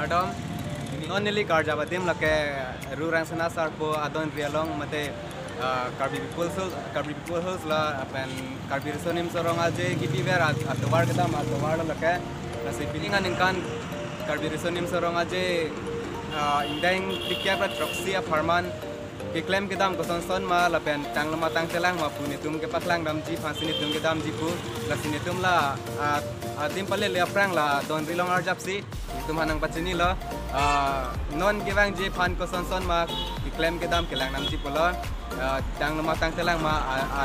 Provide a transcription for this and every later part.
Adam non nili karja badim lake rurang sana sarpo adon rialong mate karbi people la pen karbi sonim sorong aje gibi ber atwar lake nasi pilingan ingkan karbi sonim sorong aje indeng dikya pra troxia farman Kiklaim kita am koson ma lapen tang lama tang telang ma puni tum ke paklang dam ji phasini tum ke dam ji pu la sini tum la adim pale le aprang la don rilong arjap si tum hanang pachini la non gewang ji phan koson ma kiklaim ke dam kelang dam ji pula tang lama tang telang ma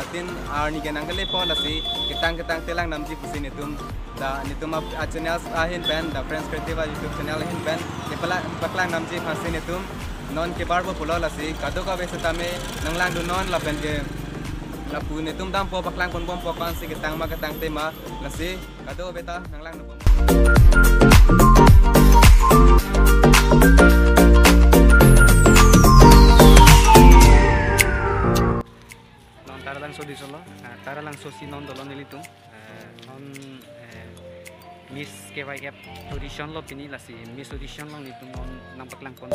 atin arni genang ke le po la si kitang telang dam ji pusini tum da ni tum channel ahin pen da friends creative youtube channel ahin pen ke paklang dam ji phasini tum non ke barbo pulo la si kado ka bese tame nanglang du non la pen ke la pune tum dam po paklang kon bom po kan si ketang ma ketang tema la si kado beta nanglang du non tara lang so di solo tara lang so si non dolon nilitum non Miss KYF audition lo pini la si Miss audition lo nitum non nampak lang kon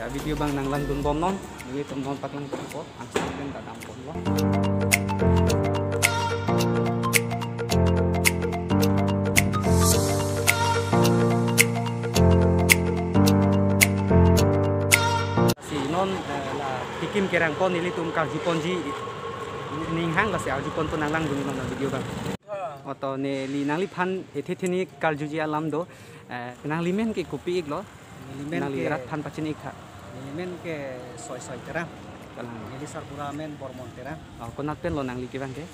video bang nanglang dun bom non ini tum non paklang po ang sakin dadam pon lo si non la tikim kerang pon ini tum kal jiponji ning hang la se al jipon pun nanglang dun non video bang oto ne li nangli phan ethethini kal juji alam do nang limen ke kopi ik lo limen ke rat phan pachin ik men ke soy terang kalang jadi sarpura men bormon terang konat pen lo nang li kibang ke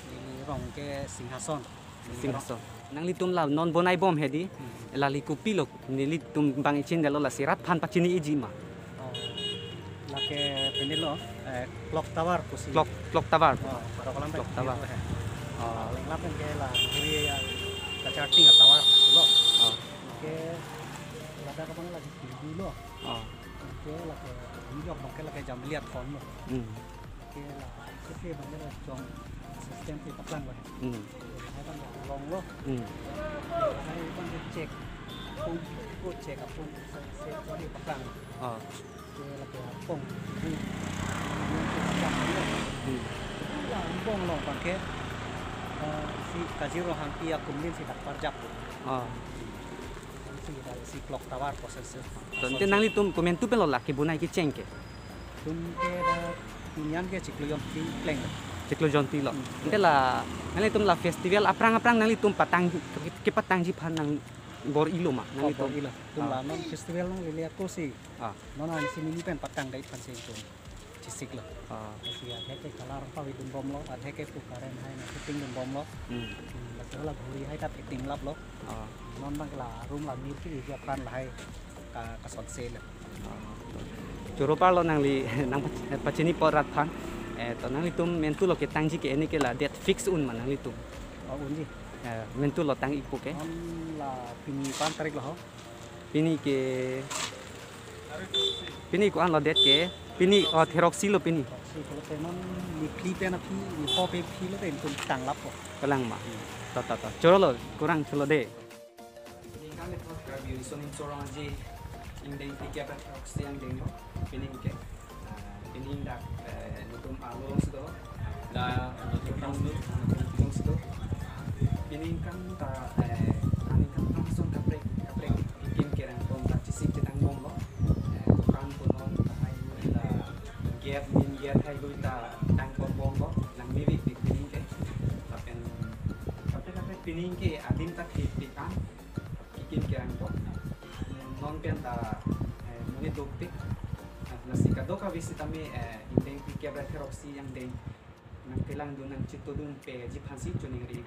rong ke singhason nang li tum la non bonai bom hedi la li kupi lo ni li tum bang ichin dalo la sirat phan pachini iji ma la ke penilo clock tower kusi clock tower para kolam clock tower lengla pen ke la kuri ka charting tower lo ke lada ka bang lagi dulu ke la ke nyok bang ke la ke jam lihat kon lo ke la ke bang ke jong sistem ke paklang lo hai bang long lo hai bang ke cek pung ko cek apung se ko di paklang ke la ke pung la bong lo bang ke si kajiro hangki ya kumlin si dak parjap si clock tower proses tonte nang li tum komen tu pelo la ke bunai ki chengke tum ke da pinyan ke cikluyon ti pleng ciklo jonti lo ente la nang li tum la festival aprang nang li tum patang ke patang ji phan nang bor ilo ma nang li tum la non festival nang lihat ko si non ani sini ni pen patang dai pan se tum cisik lo si ada ke kalar pa wi dum bom lo ada ke pu karen hai na shooting dum bom lo la guri hai ta tim lap lo non bang la room la mir ki dia pan la hai ka son se le joro par lo nang li nang pachini porat phan to nang li tum mentu lo ke tangji ke ini ke la date fix un man nang li tum un ji mentu lo tang ipu ke la pini pan tarik lo pini ko an lo date ke pini theroxy lo pini kalau tenon ni clip na pi ni po pe pi lo ten tum tang lap ko kalang ma ta joro lo kurang chelo de kan le ko review sonim sorong ji deng pikir roksi yang deng lo pining ke pining dak nutum alung situ La nutum situ pining kan ta ani kan langsung kaprek kikim kerang pon ta cisik kitang bong lo kan punon hai la get min get hai lu ta tang pon bong lo nang miwi pining ke tapen kaprek pining ke adim tak pikan kikim kerang pon non penta muni doktik nasi kadoka visitami indeng pikir roksi yang deng nang kelang dun nang cito dun pe jipansi chuning ri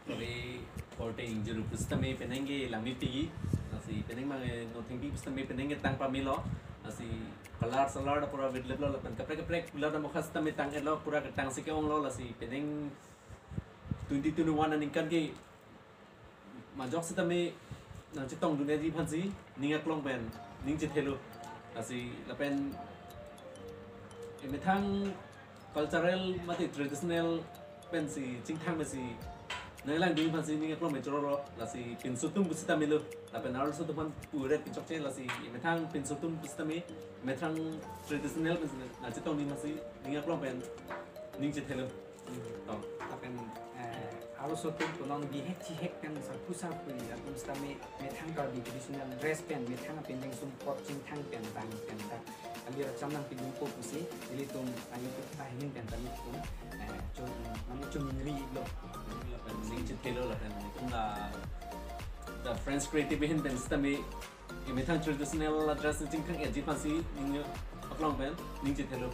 Kali porte injuru pustame penenge lami pigi asi peneng mange no thingi pustame penenge tang pamilo asi kalar salar pura vidleblo lapan kaprek bulan mo khastame tang elo pura tang sike ong lo asi peneng 2021 aning kan ge majok sitame nang chitong dunia di phansi ninga klong pen ning chithelu asi lapen emethang cultural mati traditional pensi chingthang mesi nailang di phansi ninga klong mejoro lasi pinsutum busita milu lapen aru sutuman pure pichokche lasi emethang pinsutum busitame emethang traditional pensi na chitong ni masi ninga klong pen ning chithelu tong tapen alu sotu punon bihek cihek kan sapusa puri atum stame methang kar di traditional dress pen methang pendeng sum pot chingthang pen tang pen ta ali racham nang pindung ko pusi ili tum ani tu tahin pen tani tum chon manu chon ngri lo lapan ning chithelu lapan itungla the French creative hin pen stame emethang traditional dress chingthang eji phansi ning klong pen ning chithelu